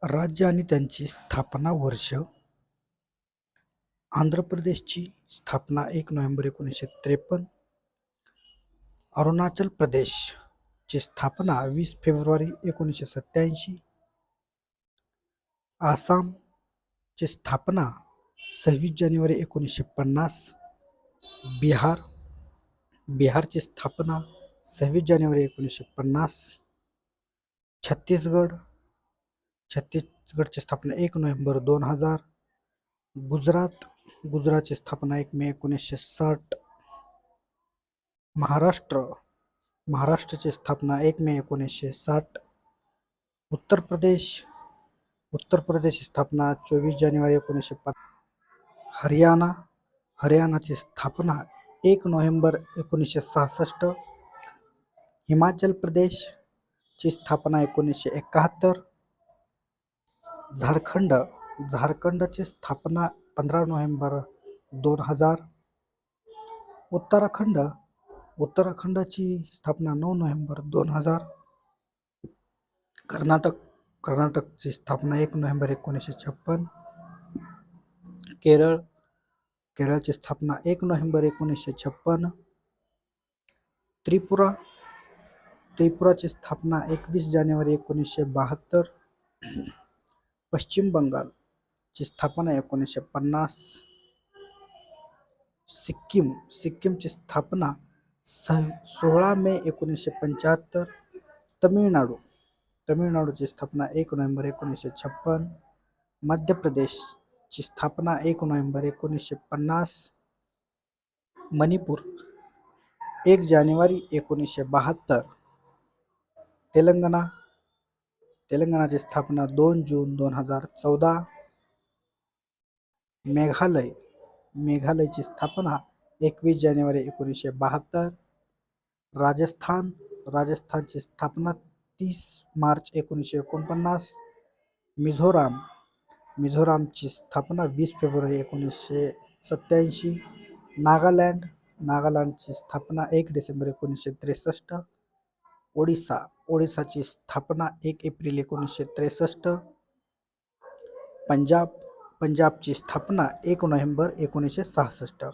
राज्य आणि त्यांची स्थापना वर्ष. आंध्र प्रदेशची स्थापना 1 नोव्हेंबर 1953. अरुणाचल प्रदेशची स्थापना 20 फेब्रुवारी 1987. आसामची स्थापना 26 जानेवारी 1950. बिहारची स्थापना 26 जानेवारी 1950. छत्तीसगडची स्थापना 1 नोव्हेंबर 2000. गुजरातची स्थापना 1 मे 1960. महाराष्ट्राची स्थापना 1 मे 1960. उत्तर प्रदेशची स्थापना 24 जानेवारी 1950. हरियाणाची स्थापना 1 नोव्हेंबर 1966. हिमाचल प्रदेशची स्थापना 1971. झारखंडची स्थापना 15 नोव्हेंबर 2000. उत्तराखंडची स्थापना 9 नोव्हेंबर 2000. कर्नाटकची स्थापना 1 नोव्हेंबर 1956. केरळची स्थापना 1 नोव्हेंबर 1956. त्रिपुराची स्थापना 21 जानेवारी 1972. पश्चिम बंगालची स्थापना 1950. सिक्कीमची स्थापना 16 मे 1975. तमिळनाडूची स्थापना 1 नोव्हेंबर 1956. मध्य प्रदेशची स्थापना 1 नोव्हेंबर 1950. मणिपूर 1 जानेवारी 1972. तेलंगणाची स्थापना 2 जून 2014. मेघालयची स्थापना 21 जानेवारी 1972. राजस्थानची स्थापना 30 मार्च 1949. मिझोरामची स्थापना 20 फेब्रुवारी 1987. नागालँडची स्थापना 1 डिसेंबर 1963. ओडिसाची स्थापना 1 एप्रिल 1963. पंजाबची स्थापना 1 नोव्हेंबर 1966.